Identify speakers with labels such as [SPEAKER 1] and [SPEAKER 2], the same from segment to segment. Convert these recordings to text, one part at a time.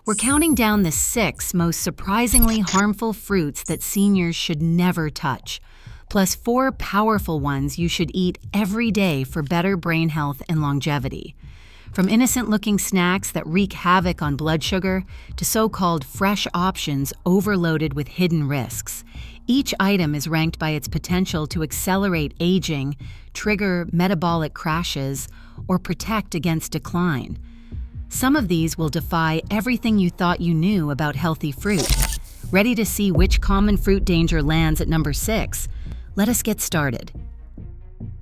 [SPEAKER 1] We're counting down the 6 most surprisingly harmful fruits that seniors should never touch, plus 4 powerful ones you should eat every day for better brain health and longevity. From innocent-looking snacks that wreak havoc on blood sugar to so-called fresh options overloaded with hidden risks, each item is ranked by its potential to accelerate aging, trigger metabolic crashes, or protect against decline. Some of these will defy everything you thought you knew about healthy fruit. Ready to see which common fruit danger lands at number 6? Let us get started.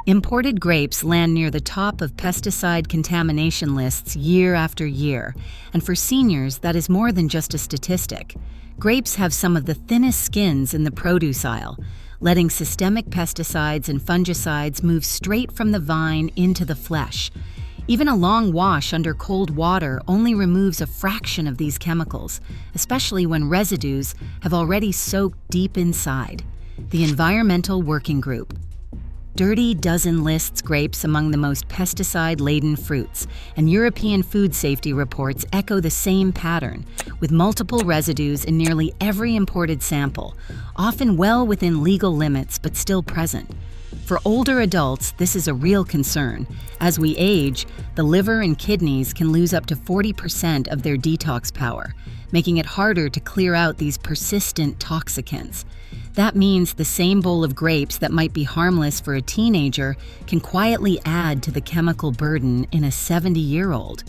[SPEAKER 1] Imported grapes land near the top of pesticide contamination lists year after year, and for seniors, that is more than just a statistic. Grapes have some of the thinnest skins in the produce aisle, letting systemic pesticides and fungicides move straight from the vine into the flesh. Even a long wash under cold water only removes a fraction of these chemicals, especially when residues have already soaked deep inside. The Environmental Working Group. Dirty Dozen lists grapes among the most pesticide-laden fruits, and European food safety reports echo the same pattern, with multiple residues in nearly every imported sample, often well within legal limits but still present. For older adults, this is a real concern. As we age, the liver and kidneys can lose up to 40% of their detox power, making it harder to clear out these persistent toxicants. That means the same bowl of grapes that might be harmless for a teenager can quietly add to the chemical burden in a 70-year-old.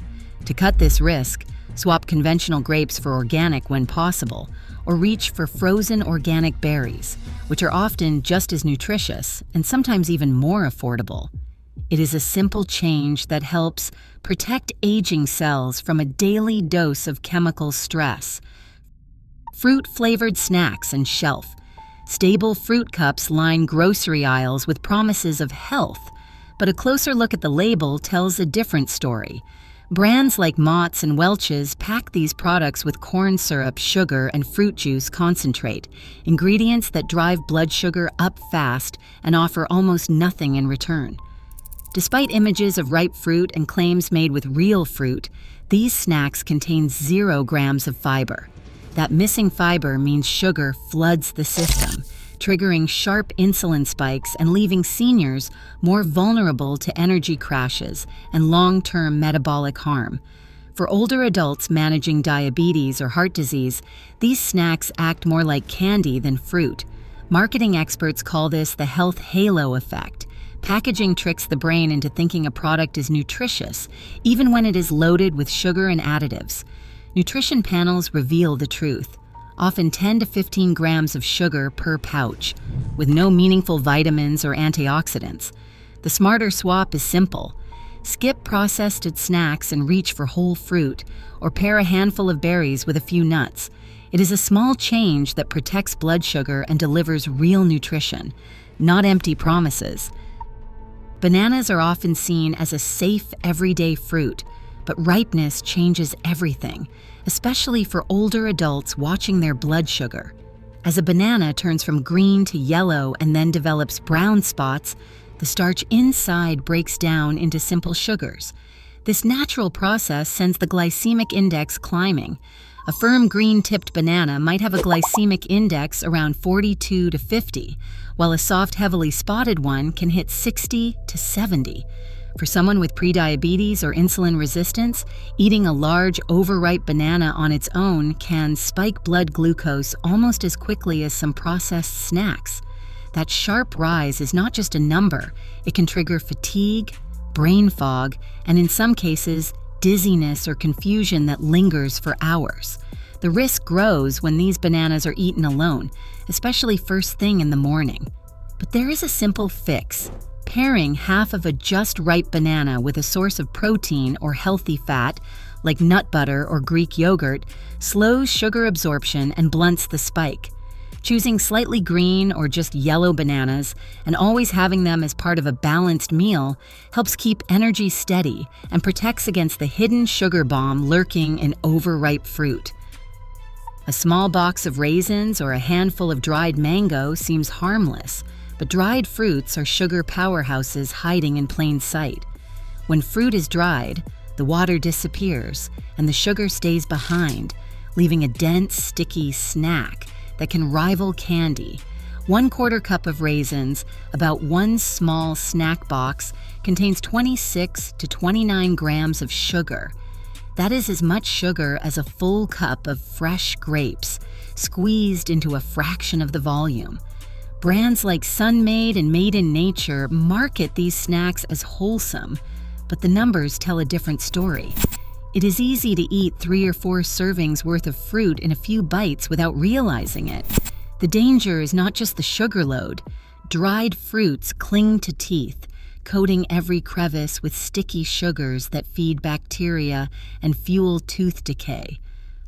[SPEAKER 1] To cut this risk, swap conventional grapes for organic when possible, or reach for frozen organic berries, which are often just as nutritious and sometimes even more affordable. It is a simple change that helps protect aging cells from a daily dose of chemical stress. Fruit-flavored snacks and shelf. Stable fruit cups line grocery aisles with promises of health, but a closer look at the label tells a different story. Brands like Mott's and Welch's pack these products with corn syrup, sugar, and fruit juice concentrate, ingredients that drive blood sugar up fast and offer almost nothing in return. Despite images of ripe fruit and claims made with real fruit, these snacks contain 0 grams of fiber. That missing fiber means sugar floods the system, triggering sharp insulin spikes and leaving seniors more vulnerable to energy crashes and long-term metabolic harm. For older adults managing diabetes or heart disease, these snacks act more like candy than fruit. Marketing experts call this the health halo effect. Packaging tricks the brain into thinking a product is nutritious, even when it is loaded with sugar and additives. Nutrition panels reveal the truth. Often 10 to 15 grams of sugar per pouch, with no meaningful vitamins or antioxidants. The smarter swap is simple. Skip processed snacks and reach for whole fruit, or pair a handful of berries with a few nuts. It is a small change that protects blood sugar and delivers real nutrition, not empty promises. Bananas are often seen as a safe, everyday fruit, but ripeness changes everything, especially for older adults watching their blood sugar. As a banana turns from green to yellow and then develops brown spots, the starch inside breaks down into simple sugars. This natural process sends the glycemic index climbing. A firm green-tipped banana might have a glycemic index around 42 to 50, while a soft, heavily spotted one can hit 60 to 70. For someone with prediabetes or insulin resistance, eating a large, overripe banana on its own can spike blood glucose almost as quickly as some processed snacks. That sharp rise is not just a number. It can trigger fatigue, brain fog, and in some cases, dizziness or confusion that lingers for hours. The risk grows when these bananas are eaten alone, especially first thing in the morning. But there is a simple fix. Pairing half of a just ripe banana with a source of protein or healthy fat, like nut butter or Greek yogurt, slows sugar absorption and blunts the spike. Choosing slightly green or just yellow bananas and always having them as part of a balanced meal helps keep energy steady and protects against the hidden sugar bomb lurking in overripe fruit. A small box of raisins or a handful of dried mango seems harmless, but dried fruits are sugar powerhouses hiding in plain sight. When fruit is dried, the water disappears and the sugar stays behind, leaving a dense, sticky snack that can rival candy. 1/4 cup of raisins, about one small snack box, contains 26 to 29 grams of sugar. That is as much sugar as a full cup of fresh grapes, squeezed into a fraction of the volume. Brands like Sun-Maid and Made in Nature market these snacks as wholesome, but the numbers tell a different story. It is easy to eat 3 or 4 servings worth of fruit in a few bites without realizing it. The danger is not just the sugar load. Dried fruits cling to teeth, coating every crevice with sticky sugars that feed bacteria and fuel tooth decay.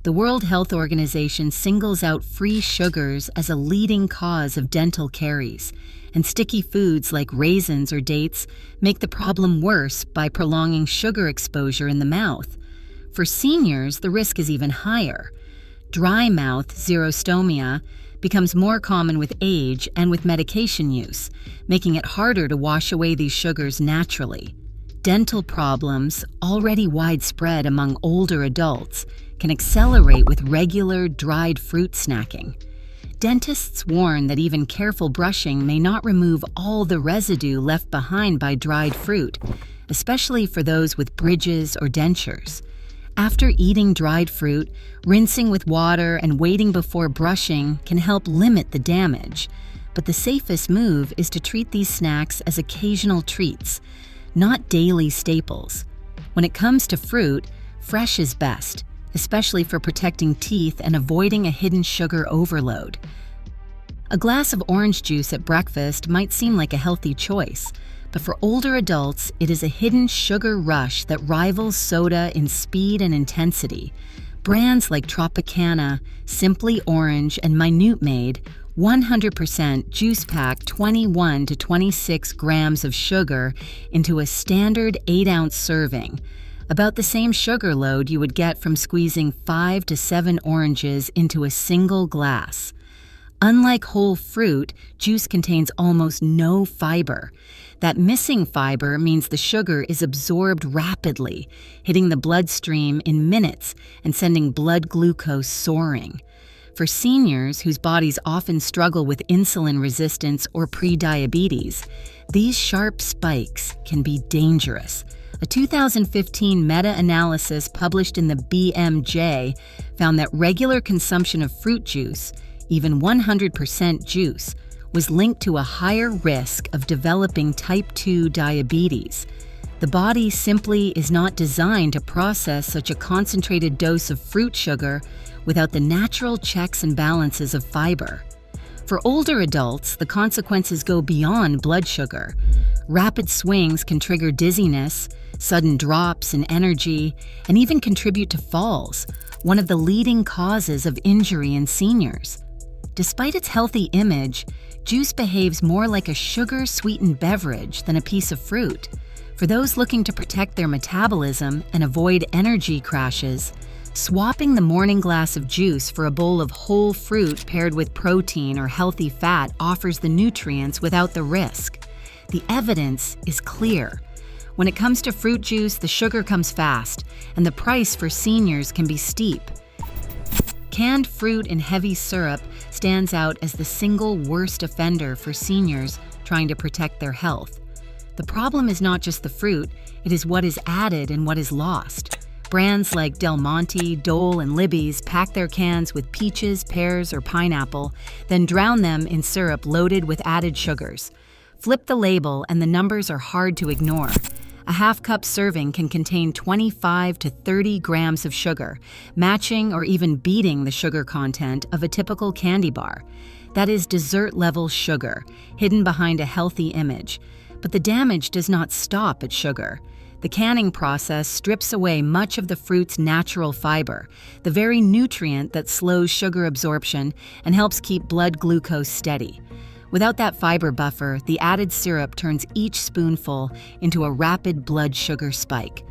[SPEAKER 1] The World Health Organization singles out free sugars as a leading cause of dental caries, and sticky foods like raisins or dates make the problem worse by prolonging sugar exposure in the mouth. For seniors, the risk is even higher. Dry mouth xerostomia becomes more common with age and with medication use, making it harder to wash away these sugars naturally. Dental problems, already widespread among older adults, can accelerate with regular dried fruit snacking. Dentists warn that even careful brushing may not remove all the residue left behind by dried fruit, especially for those with bridges or dentures. After eating dried fruit, rinsing with water and waiting before brushing can help limit the damage. But the safest move is to treat these snacks as occasional treats, not daily staples. When it comes to fruit, fresh is best, especially for protecting teeth and avoiding a hidden sugar overload. A glass of orange juice at breakfast might seem like a healthy choice, but for older adults, it is a hidden sugar rush that rivals soda in speed and intensity. Brands like Tropicana, Simply Orange, and Minute Maid 100% juice pack 21 to 26 grams of sugar into a standard 8-ounce serving, about the same sugar load you would get from squeezing 5 to 7 oranges into a single glass. Unlike whole fruit, juice contains almost no fiber. That missing fiber means the sugar is absorbed rapidly, hitting the bloodstream in minutes and sending blood glucose soaring. For seniors whose bodies often struggle with insulin resistance or prediabetes, these sharp spikes can be dangerous. A 2015 meta-analysis published in the BMJ found that regular consumption of fruit juice, even 100% juice, was linked to a higher risk of developing type 2 diabetes. The body simply is not designed to process such a concentrated dose of fruit sugar without the natural checks and balances of fiber. For older adults, the consequences go beyond blood sugar. Rapid swings can trigger dizziness, sudden drops in energy, and even contribute to falls, one of the leading causes of injury in seniors. Despite its healthy image, juice behaves more like a sugar-sweetened beverage than a piece of fruit. For those looking to protect their metabolism and avoid energy crashes, swapping the morning glass of juice for a bowl of whole fruit paired with protein or healthy fat offers the nutrients without the risk. The evidence is clear. When it comes to fruit juice, the sugar comes fast, and the price for seniors can be steep. Canned fruit and heavy syrup stands out as the single worst offender for seniors trying to protect their health. The problem is not just the fruit, it is what is added and what is lost. Brands like Del Monte, Dole, and Libby's pack their cans with peaches, pears, or pineapple, then drown them in syrup loaded with added sugars. Flip the label and the numbers are hard to ignore. A half-cup serving can contain 25 to 30 grams of sugar, matching or even beating the sugar content of a typical candy bar. That is dessert-level sugar, hidden behind a healthy image. But the damage does not stop at sugar. The canning process strips away much of the fruit's natural fiber, the very nutrient that slows sugar absorption and helps keep blood glucose steady. Without that fiber buffer, the added syrup turns each spoonful into a rapid blood sugar spike.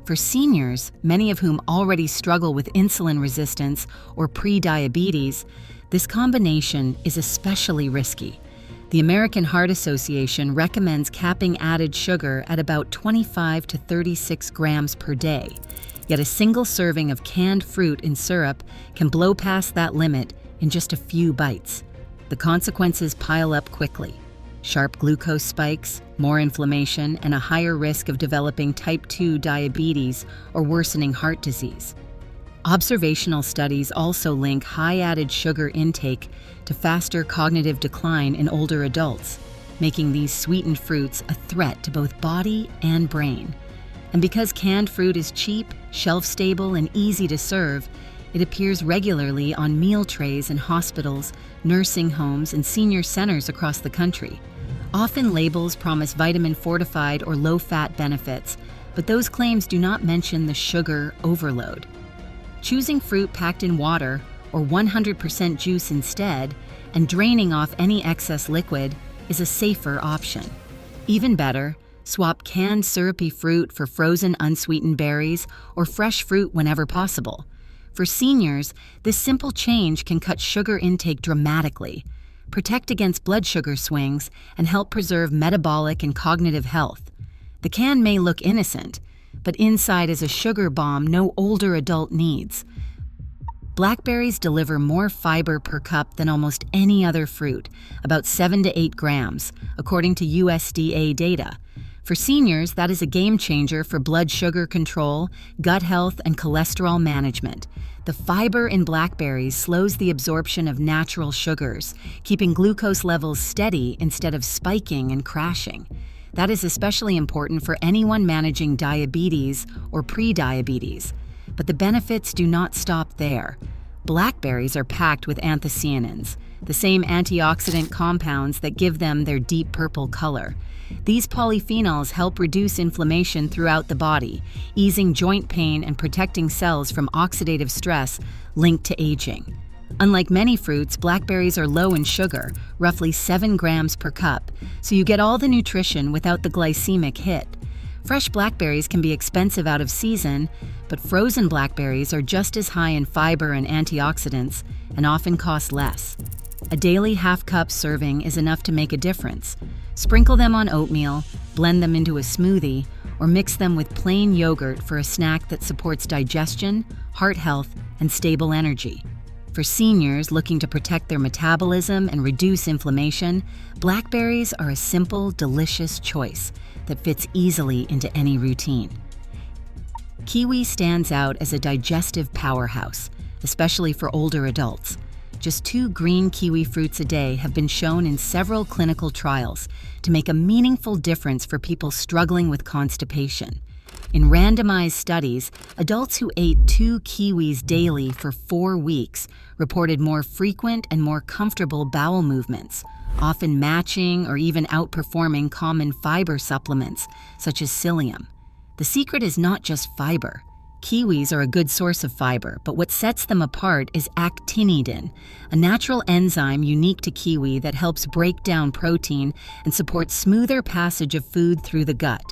[SPEAKER 1] For seniors, many of whom already struggle with insulin resistance or prediabetes, this combination is especially risky. The American Heart Association recommends capping added sugar at about 25 to 36 grams per day, yet a single serving of canned fruit in syrup can blow past that limit in just a few bites. The consequences pile up quickly: sharp glucose spikes, more inflammation, and a higher risk of developing type 2 diabetes or worsening heart disease. Observational studies also link high added sugar intake to faster cognitive decline in older adults, making these sweetened fruits a threat to both body and brain. And because canned fruit is cheap, shelf-stable, and easy to serve, it appears regularly on meal trays in hospitals, nursing homes, and senior centers across the country. Often labels promise vitamin-fortified or low-fat benefits, but those claims do not mention the sugar overload. Choosing fruit packed in water or 100% juice instead, and draining off any excess liquid, is a safer option. Even better, swap canned syrupy fruit for frozen unsweetened berries or fresh fruit whenever possible. For seniors, this simple change can cut sugar intake dramatically, protect against blood sugar swings, and help preserve metabolic and cognitive health. The can may look innocent, but inside is a sugar bomb no older adult needs. Blackberries deliver more fiber per cup than almost any other fruit, about 7 to 8 grams, according to USDA data. For seniors, that is a game changer for blood sugar control, gut health, and cholesterol management. The fiber in blackberries slows the absorption of natural sugars, keeping glucose levels steady instead of spiking and crashing. That is especially important for anyone managing diabetes or pre-diabetes. But the benefits do not stop there. Blackberries are packed with anthocyanins, the same antioxidant compounds that give them their deep purple color. These polyphenols help reduce inflammation throughout the body, easing joint pain and protecting cells from oxidative stress linked to aging. Unlike many fruits, blackberries are low in sugar, roughly 7 grams per cup, so you get all the nutrition without the glycemic hit. Fresh blackberries can be expensive out of season, but frozen blackberries are just as high in fiber and antioxidants and often cost less. A daily half-cup serving is enough to make a difference. Sprinkle them on oatmeal, blend them into a smoothie, or mix them with plain yogurt for a snack that supports digestion, heart health, and stable energy. For seniors looking to protect their metabolism and reduce inflammation, blackberries are a simple, delicious choice that fits easily into any routine. Kiwi stands out as a digestive powerhouse, especially for older adults. Just 2 green kiwi fruits a day have been shown in several clinical trials to make a meaningful difference for people struggling with constipation. In randomized studies, adults who ate 2 kiwis daily for 4 weeks reported more frequent and more comfortable bowel movements, often matching or even outperforming common fiber supplements, such as psyllium. The secret is not just fiber. Kiwis are a good source of fiber, but what sets them apart is actinidin, a natural enzyme unique to kiwi that helps break down protein and supports smoother passage of food through the gut.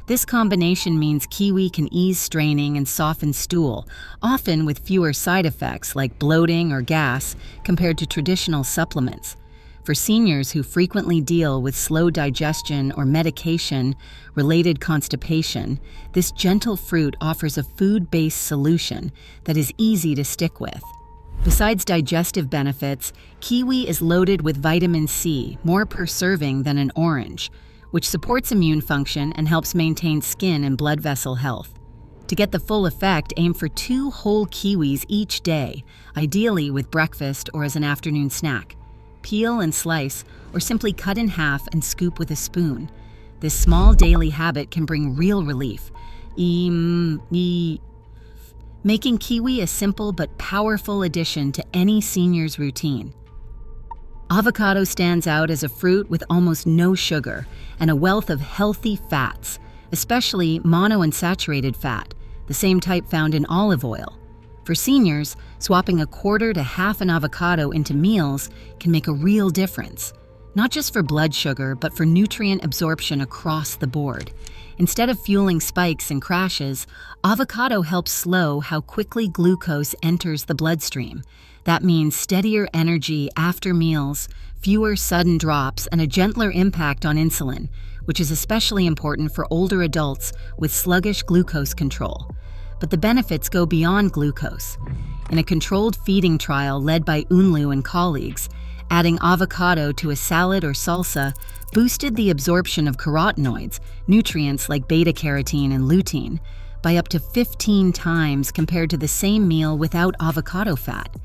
[SPEAKER 1] This combination means kiwi can ease straining and soften stool, often with fewer side effects like bloating or gas compared to traditional supplements. For seniors who frequently deal with slow digestion or medication-related constipation, this gentle fruit offers a food-based solution that is easy to stick with. Besides digestive benefits, kiwi is loaded with vitamin C, more per serving than an orange, which supports immune function and helps maintain skin and blood vessel health. To get the full effect, aim for 2 whole kiwis each day, ideally with breakfast or as an afternoon snack. Peel and slice, or simply cut in half and scoop with a spoon. This small daily habit can bring real relief, making kiwi a simple but powerful addition to any senior's routine. Avocado stands out as a fruit with almost no sugar and a wealth of healthy fats, especially monounsaturated fat, the same type found in olive oil. For seniors, swapping 1/4 to half an avocado into meals can make a real difference. not just for blood sugar, but for nutrient absorption across the board. Instead of fueling spikes and crashes, avocado helps slow how quickly glucose enters the bloodstream. That means steadier energy after meals, fewer sudden drops, and a gentler impact on insulin, which is especially important for older adults with sluggish glucose control. But the benefits go beyond glucose. In a controlled feeding trial led by Unlu and colleagues, adding avocado to a salad or salsa boosted the absorption of carotenoids, nutrients like beta-carotene and lutein, by up to 15 times compared to the same meal without avocado fat.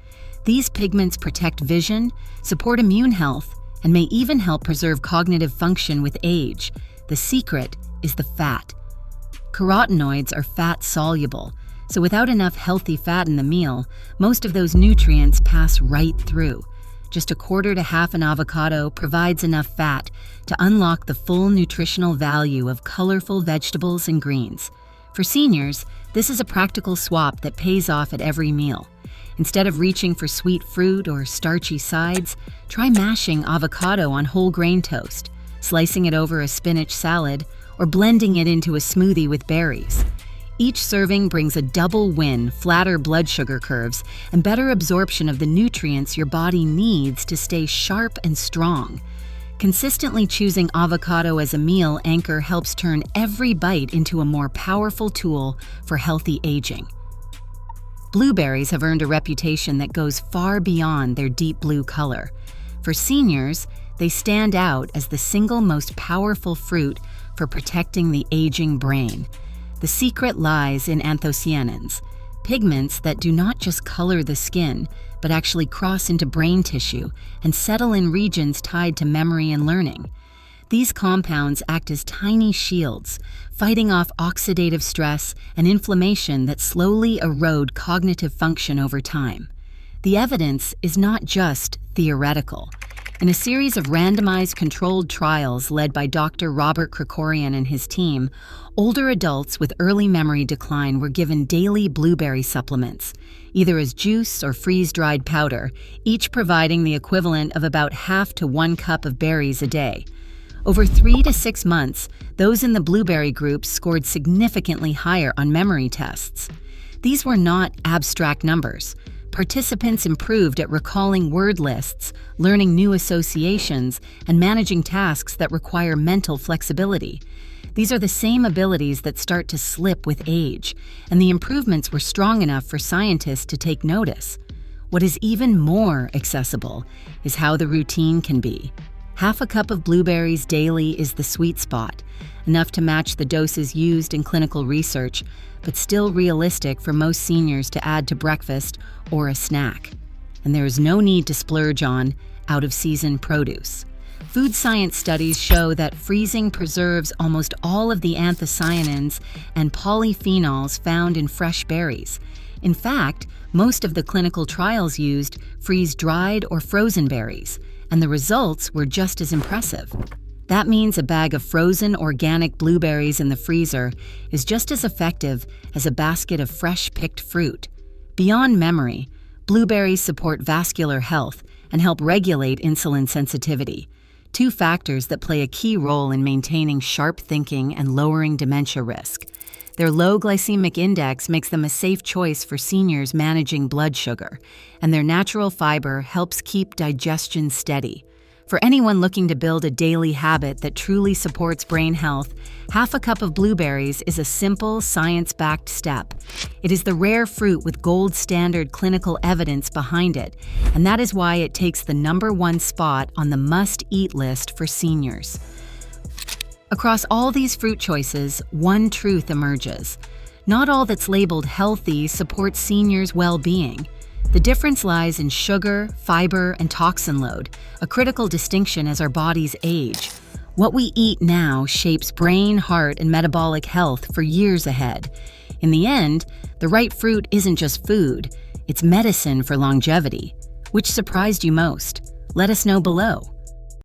[SPEAKER 1] These pigments protect vision, support immune health, and may even help preserve cognitive function with age. The secret is the fat. Carotenoids are fat-soluble, so without enough healthy fat in the meal, most of those nutrients pass right through. Just a quarter to half an avocado provides enough fat to unlock the full nutritional value of colorful vegetables and greens. For seniors, this is a practical swap that pays off at every meal. Instead of reaching for sweet fruit or starchy sides, try mashing avocado on whole grain toast, slicing it over a spinach salad, or blending it into a smoothie with berries. Each serving brings a double win: flatter blood sugar curves and better absorption of the nutrients your body needs to stay sharp and strong. Consistently choosing avocado as a meal anchor helps turn every bite into a more powerful tool for healthy aging. Blueberries have earned a reputation that goes far beyond their deep blue color. For seniors, they stand out as the single most powerful fruit for protecting the aging brain. The secret lies in anthocyanins, pigments that do not just color the skin, but actually cross into brain tissue and settle in regions tied to memory and learning. These compounds act as tiny shields, fighting off oxidative stress and inflammation that slowly erode cognitive function over time. The evidence is not just theoretical. In a series of randomized controlled trials led by Dr. Robert Krikorian and his team, older adults with early memory decline were given daily blueberry supplements, either as juice or freeze-dried powder, each providing the equivalent of about half to 1 cup of berries a day. Over 3 to 6 months, those in the blueberry group scored significantly higher on memory tests. These were not abstract numbers. Participants improved at recalling word lists, learning new associations, and managing tasks that require mental flexibility. These are the same abilities that start to slip with age, and the improvements were strong enough for scientists to take notice. What is even more accessible is how the routine can be. Half a cup of blueberries daily is the sweet spot, enough to match the doses used in clinical research, but still realistic for most seniors to add to breakfast or a snack. And there is no need to splurge on out-of-season produce. Food science studies show that freezing preserves almost all of the anthocyanins and polyphenols found in fresh berries. In fact, most of the clinical trials used freeze-dried or frozen berries, and the results were just as impressive. That means a bag of frozen organic blueberries in the freezer is just as effective as a basket of fresh-picked fruit. Beyond memory, blueberries support vascular health and help regulate insulin sensitivity, two factors that play a key role in maintaining sharp thinking and lowering dementia risk. Their low glycemic index makes them a safe choice for seniors managing blood sugar, and their natural fiber helps keep digestion steady. For anyone looking to build a daily habit that truly supports brain health, half a cup of blueberries is a simple, science-backed step. It is the rare fruit with gold standard clinical evidence behind it, and that is why it takes the #1 spot on the must-eat list for seniors. Across all these fruit choices, one truth emerges. Not all that's labeled healthy supports seniors' well-being. The difference lies in sugar, fiber, and toxin load, a critical distinction as our bodies age. What we eat now shapes brain, heart, and metabolic health for years ahead. In the end, the right fruit isn't just food, it's medicine for longevity. Which surprised you most? Let us know below.